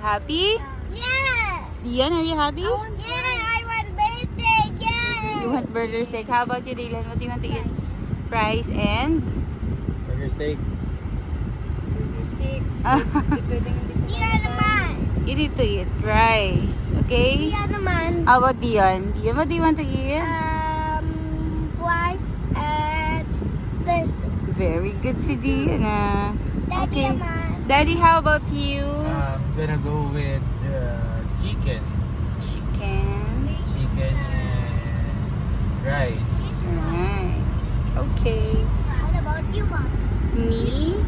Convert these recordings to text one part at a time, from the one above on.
happy? Yeah. Dian, are you happy? Yeah, I want birthday. Yeah. You want burger steak. How about you, Dylan? What do you want to eat? Fries and? Burger steak. Burger steak. Ah. Hindi pwedeng hindi po. Dia naman. You need to eat rice, okay? Dia naman. How about Dion? Dion, what do you want to eat? Rice and birthday. Very good si Dion, ah. Daddy Okay. naman. Daddy, how about you? I'm gonna go with chicken. Chicken. Chicken and rice. Nice. Okay. What about you, Mom? Me,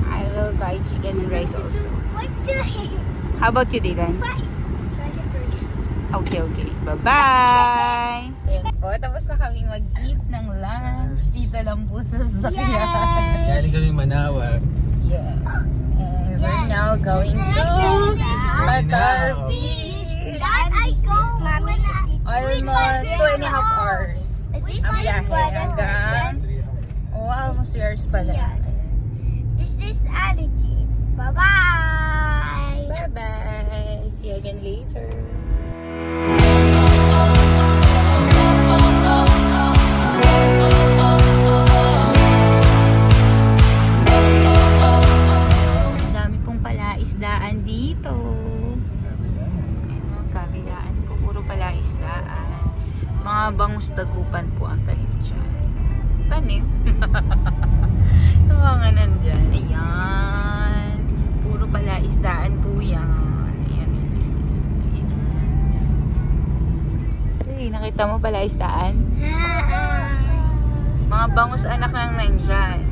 I will buy chicken and rice also. What's doing? How about you, Dylan? Rice. Okay, okay. Bye-bye! Ayan po, tapos na kaming mag-eat ng lunch. Dito lang po sa sasakyan. Yay! Galing kami Manawa. Yeah. And we're now going to Batar Beach. Dad, I go when Almost 2.5 hours. At least Ang I biyahe hanggang... Oh, almost 2 hours pala. This is Allergy. Bye-bye. Bye-bye! See you again later. Ang dami pong palaisdaan dito. Ayan, kabilaan po, puro palaisdaan. Mga bangus dagupan po ang talim dyan. Paano? Yung mga nandyan. Ayan. Puro palaisdaan po yan. Ayan. Hey, nakita mo palaisdaan? Mga bangus anak lang nandyan.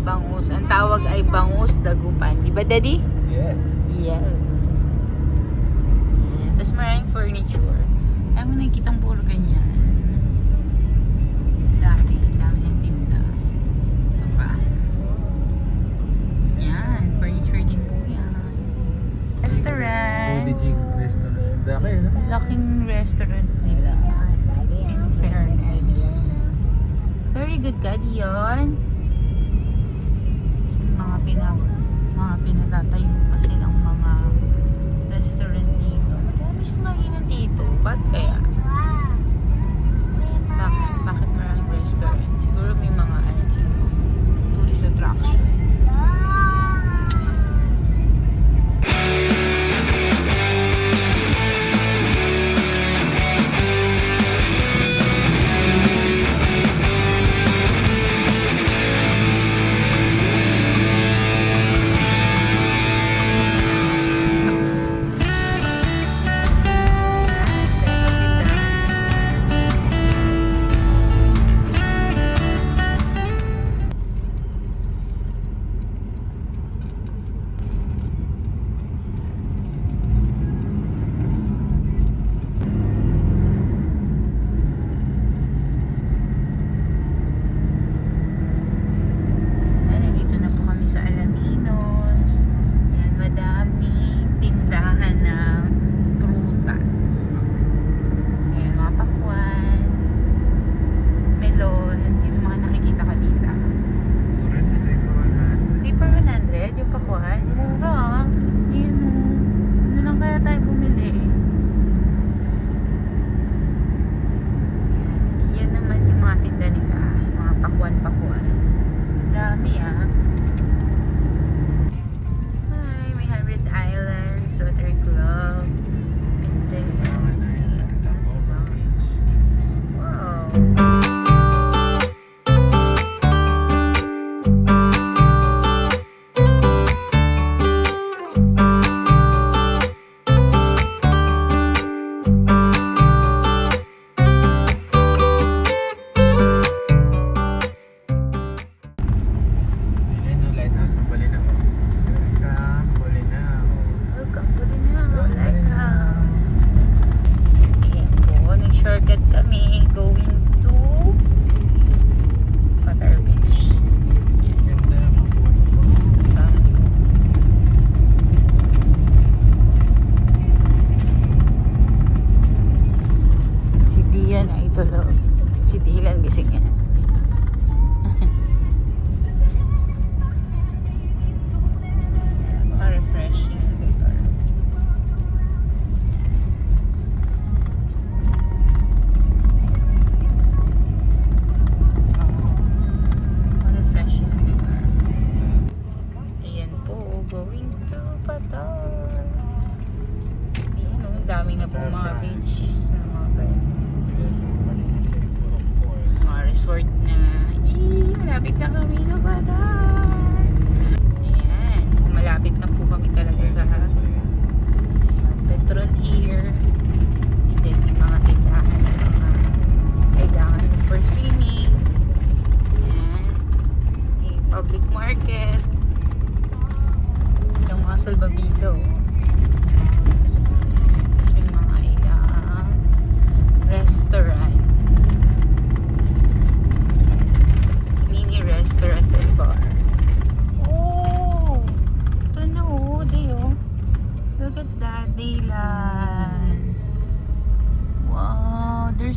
Bangus. Ang tawag ay bangus dagupan. Di ba, Daddy? Yes. Yes. Ayan. Tapos maraming furniture. Ayaw mo nakikitang puro ganyan. Dami ng tinda. Ito pa. Yan. Furniture din po yan. Restaurant. Foodie restaurant. Daki, no? Laking restaurant nila. In fairness. Very good ka, Dion. Mga pinatatayo pa silang mga restaurant dito. Madami siyang mainan dito. Ba't kaya? Bakit maraming restaurant? Siguro may mga ano dito. Tourist attraction.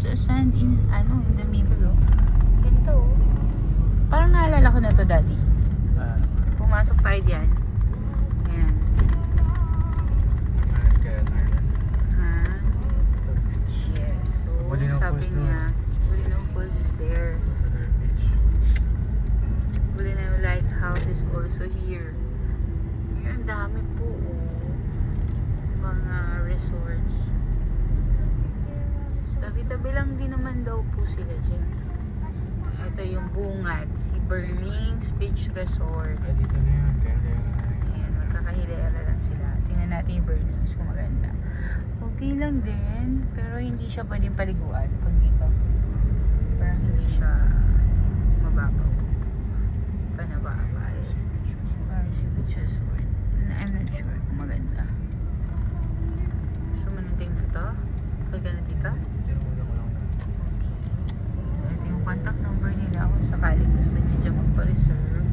there's a sand in the middle. Ganito oh. Parang naalala ko na to, Daddy. Pumasok tayo diyan. Ayan. Kaya tayo. Ha? Ito, beach. Yes. So, Malinaw sabi Falls doon. niya, Malinaw Falls is there. Other beach. Malinaw Lighthouse is also here. Ayan, ang dami po oh. Mga resorts. Tabi-tabi lang din naman daw po sila dyan. Ito yung bungad, si Burnings Beach Resort. Ay, dito na yun. Kaya na yun. Ayan, magkakahilera lang sila. Tingnan natin yung Burnings kung maganda. Okay lang din, pero hindi siya pwedeng paliguan pag dito. Parang hindi siya mababaw. Panababa. Parang si Beach Resort. I'm not sure kung maganda. Gusto mo nang tingnan to? Pag na dito? Tinumula ko lang na. Okay. So, ito yung contact number nila kung sakaling gusto niyo dyan magpa-reserve.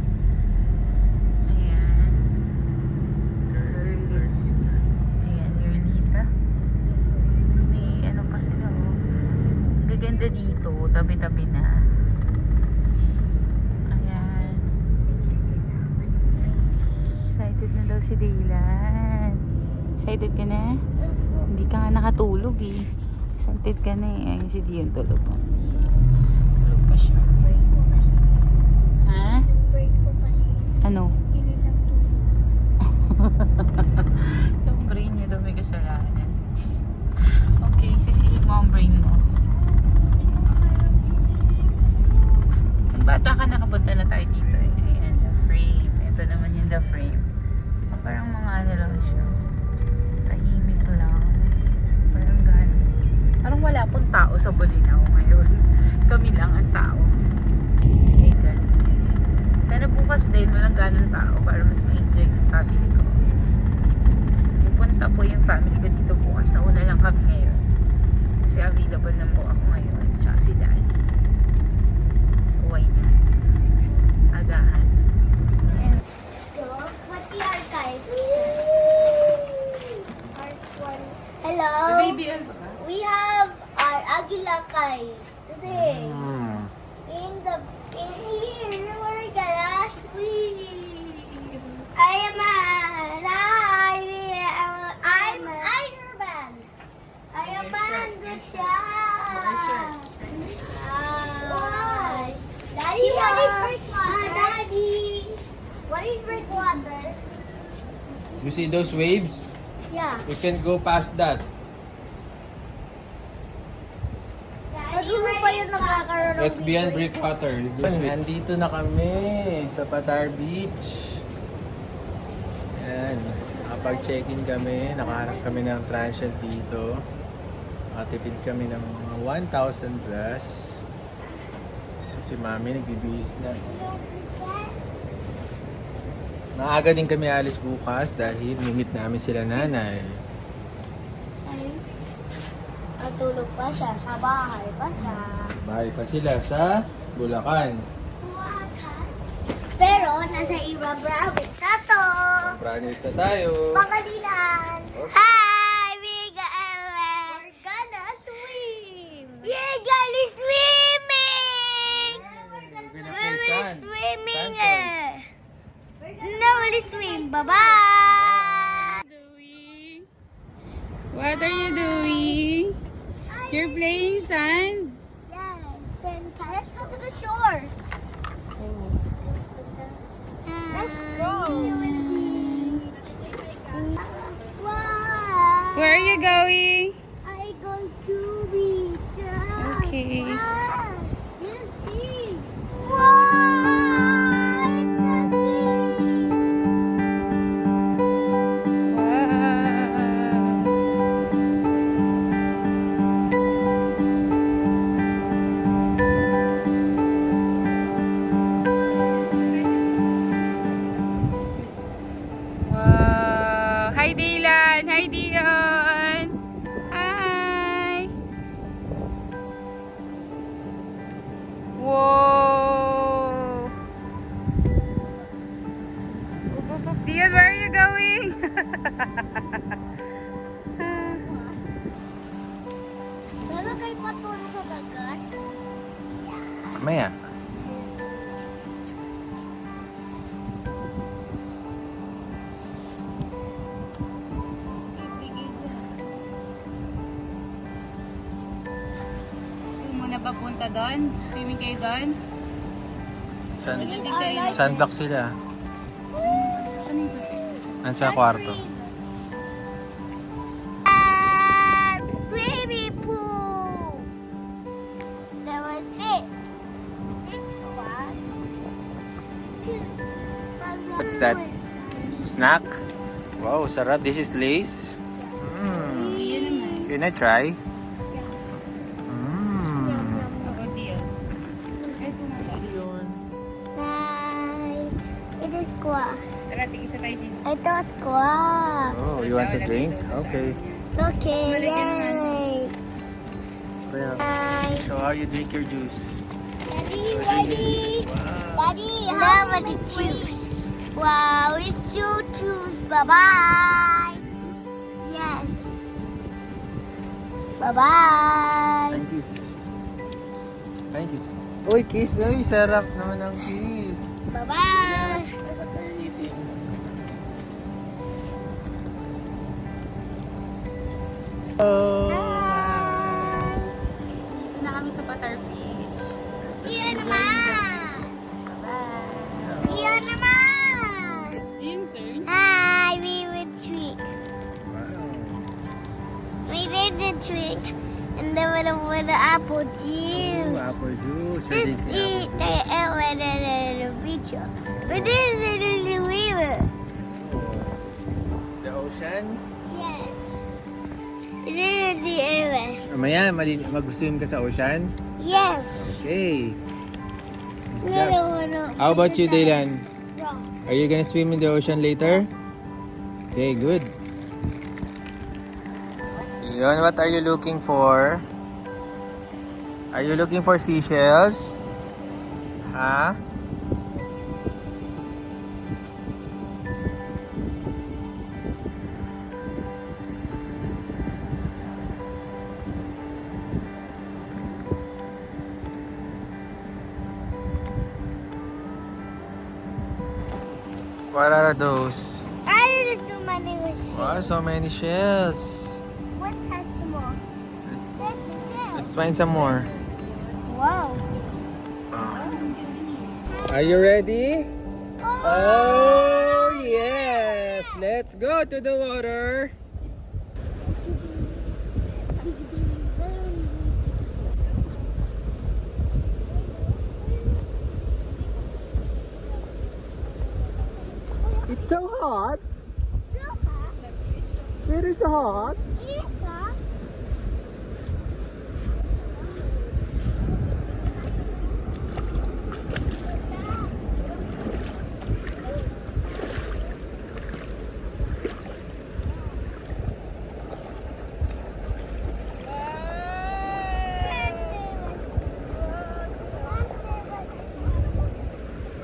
Ayan. Girlita. Ayan, Girlita. May ano pa sila, oh. Ang gaganda dito, tabi-tabi na. Ayan. Excited na daw si Dylan. Excited ka na? Hindi ka nga nakatulog eh. Excited ka na eh. Ayun si Dion tulog ka. Tulog pa siya. Break ko kasi. Ha? Break ko kasi. Ano? Hindi lang tulog. Yung brain niya daw may kasalanan. Okay, sisihin mo ang brain mo. Ang bata ka nakapunta na tayo dito eh. Ayan, the frame. Ito naman yung the frame. Parang mga ano lang siya. Tahimik lang. Parang gano'n. Parang wala pong tao sa Bolinao ngayon. Kami lang ang tao. Okay, gano'n. Sana bukas din walang gano'n tao para mas ma-enjoy yung family ko. Pupunta po yung family ko dito bukas. Nauna lang kami ngayon. Kasi available na po ako ngayon. Tsaka si Daddy. So, why not? Agahan. What the archive? Part 1. Hello. BBL ba ka? We have our Aguila Kai today. Hmm. In here we're gonna swim. I'm Iron Man. I am Man the Child. Why? Daddy, what is breakwater? Daddy, what is breakwater? You see those waves? Yeah. We can go past that. Padulo pa yun nakakaroon ng That's beyond video. breakwater. Nandito na kami sa Patar Beach. Ayan. Nakapag-check-in kami. Nakahanap kami ng transient dito. Nakatipid kami ng mga 1,000 plus. Si Mami nagbibihis na. Maaga din kami alis bukas dahil mimit namin sila nanay. Natulog pa siya sa bahay pa siya. Bahay pa sila sa Bulacan. Pero nasa iba province na to. Pranis na tayo. Pangalinan. Okay. Hi, Miguel. We're gonna swim. We're gonna swimming. We're gonna play sand. Swimming. Sand No, let's swim. Bye-bye. What are you doing? You're playing sand? Yes. Then let's go to the shore. Oh. Let's go. Wow. Where are you going? I go to beach. Okay. Ah, you see. Wow. Wow. Hi, Dylan. Hi, Dion. Hi. Whoa. Dion, where are you going? Lalagay pa to sa Maya. Gusto mo na papunta doon? Swimming kayo doon? Sunblock sila. Ano yung susunod? Nasa kwarto. Swimming pool. There was six. One, two. What's that? Snack? Wow, sarap. This is Lay's. Iyan naman. Can I try? Mm. Ako diyan. Ay, tumasok. Hi. Ito squaw. Tara, tigisa tayo din. Ito squaw. Oh, you want to drink? Okay. Okay, Malagyan mo. yay. Hi. So how you drink your juice? Daddy, Daddy. Daddy, how about the juice? Wow, it's your juice. Bye-bye. Yes. Bye-bye. Thank kiss. Thank kiss. Uy, kiss. Uy, sarap naman ang kiss. Bye-bye. Oh. Dito na kami sa Patar Beach. Iyan naman. Bye. Iyan naman. Iyan, sir. Hi, we would tweak. Wow. We did the tweak. And then with the apple Ooh, juice. apple juice. Let's Drink eat apple the and the beach. But this is the river. juice. The ocean. Yes. This is the river. Mamaya, mag-swim ka sa ocean? Yes. Okay. Good job. No. How about you, Daylan? No. Are you gonna swim in the ocean later? Okay, good. Yun, what are you looking for? Are you looking for seashells? Huh? What are those? I did so many wishes. Wow, so many shells. What has some more? Let's, This is it. let's find some more. Wow. Are you ready? Oh, yes! Let's go to the water. It's so hot. It is hot.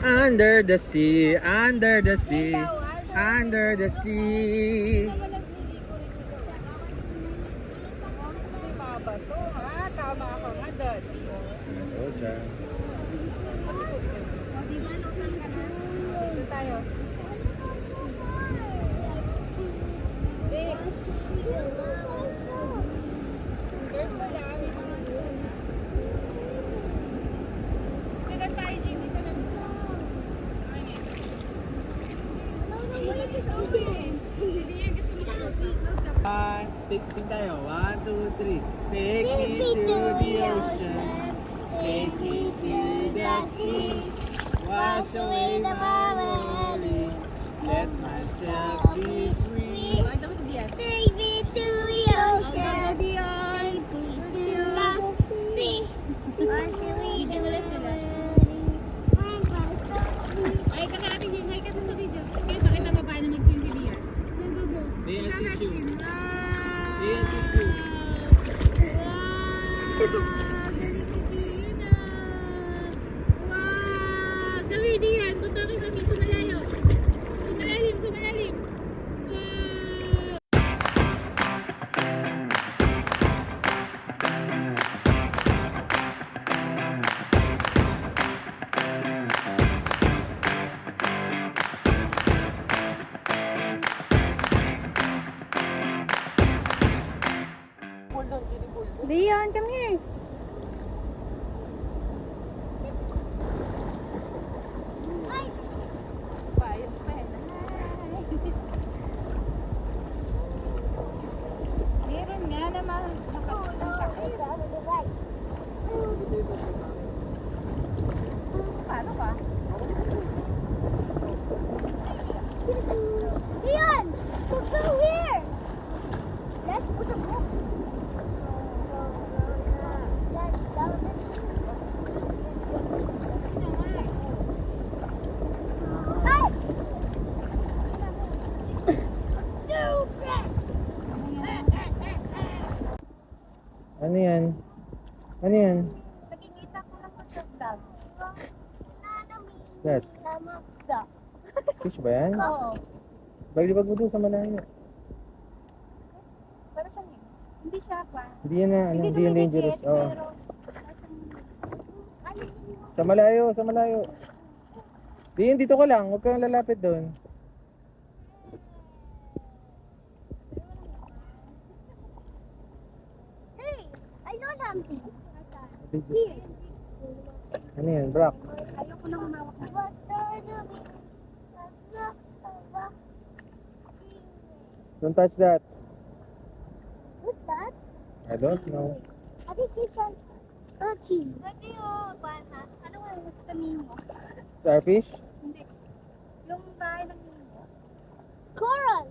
Under the sea, under the sea, under the sea. Bato, ha? Tama ako nga doon. Oh, dyan. Dito tayo. Careful lang, may mga stone. Dito lang tayo, Jim. Dito lang. Sing tayo. 1, 2, 3. Take me to the ocean. Take me to the sea. Wash away my worry. Let myself be free. Take me to the ocean. Take me to the sea. Wash away the Ay, kakarating yung hi ka sa video. Kaya pakita mo paano mag-swim si Lia. They will teach you. They will teach you. Wow! Gawin diyan. Punta kami sa malayo. Sumalalim, sumalalim. Wow! Dion, come here. Ay! Payos pa eh. Meron nga naman. Paano ba? Leon! Look go here! Let's put a book. Let's go. Ay! Stupid! Ano yan? Ano yan? Nakikita ko lang po sa vlog. What's that? Fish ba yan? Oo. Baglibag mo doon sa malayo. Pero siya hindi siya pa. Hindi yan na, ano, hindi yan dangerous. Oo. Ano yun? Sa malayo, sa malayo. Diyan, dito ka lang. Huwag kang lalapit doon. Hey, I know something. Here. Ano yan? Brock. Ayoko nang umawak na. What are the Don't touch that. What's that? I don't know. I think it's an urchin. Pwede yun. Ano nga yung sa Nemo? Starfish? Hindi. Yung bahay ng Nemo. Corals.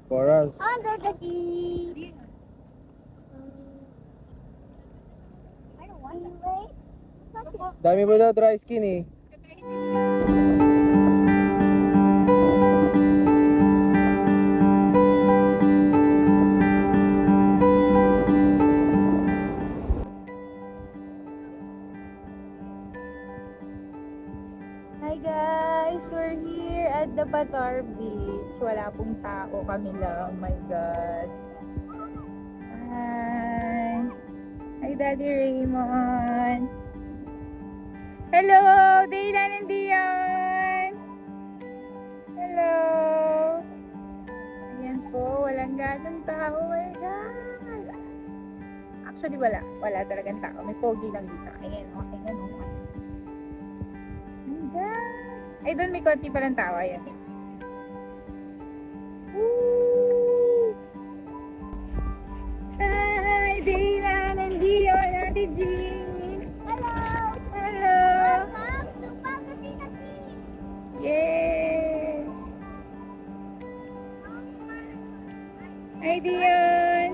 Corals. Under the sea. I don't want that. Touch it. Dami mo daw dry skin eh. Hi guys! We're here at the Batar Beach. Wala pong tao, kami lang. Oh my God. Hi! Hi Daddy Raymond! Hello! Daylan and Dion! Hello! Ayan po, walang ganong tao. Oh my God! Actually wala. Wala talagang tao. May pogi lang dito. Ayan o, ayan o. Ay, doon may konti palang tao. Ayan. Woo! Hi, Daylan and Dion, Ate Jean. Hello. Hello. Welcome to Pagdating Beach. Yes. Hi, Dion.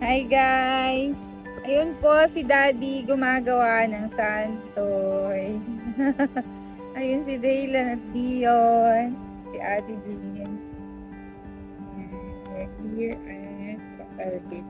Hi guys! Ayun po si Daddy gumagawa ng santoy. Ayun si Daylan at Dion. Si Ate Jean. We're here at Batar Beach.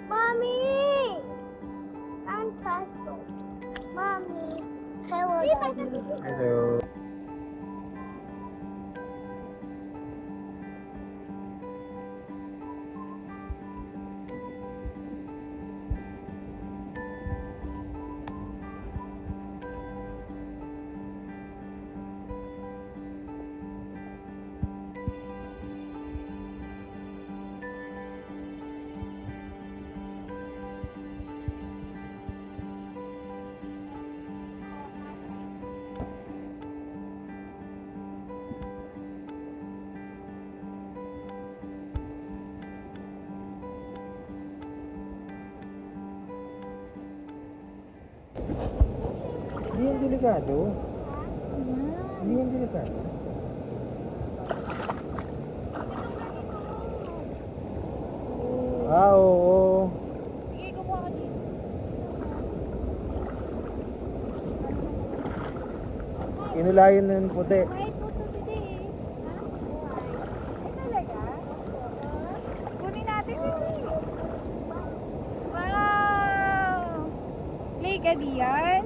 Mommy! Sandcastle. Mommy. Hello, Daddy. Hello. Hindi yan delikado. Hindi yan delikado. Ah, oo. Sige, kumuha ka dito. Inulayan na yung puti. Kahit po ito today. Ha? Ay, talaga? Kunin natin yun. Wow! Play ka diyan.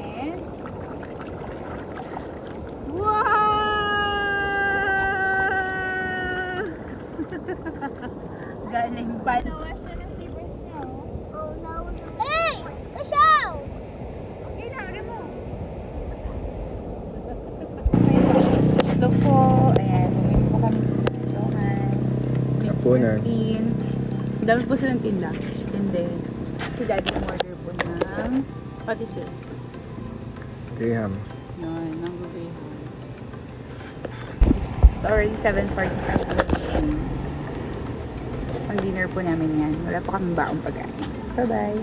And wow! Galing pa. Nawas na ng slippers niya, oh. Oh, no. Hey! Kasyaw! Okay na, remove. Ito po. Ayan, bumili po kami sa Johan. Punan. Tin. Dami po silang tinda. And then, si daddy order po ng, what is this? Graham. Yun, mango graham. It's already 7:45. Pang dinner po namin yan. Wala pa kaming baong pagkain. Bye-bye.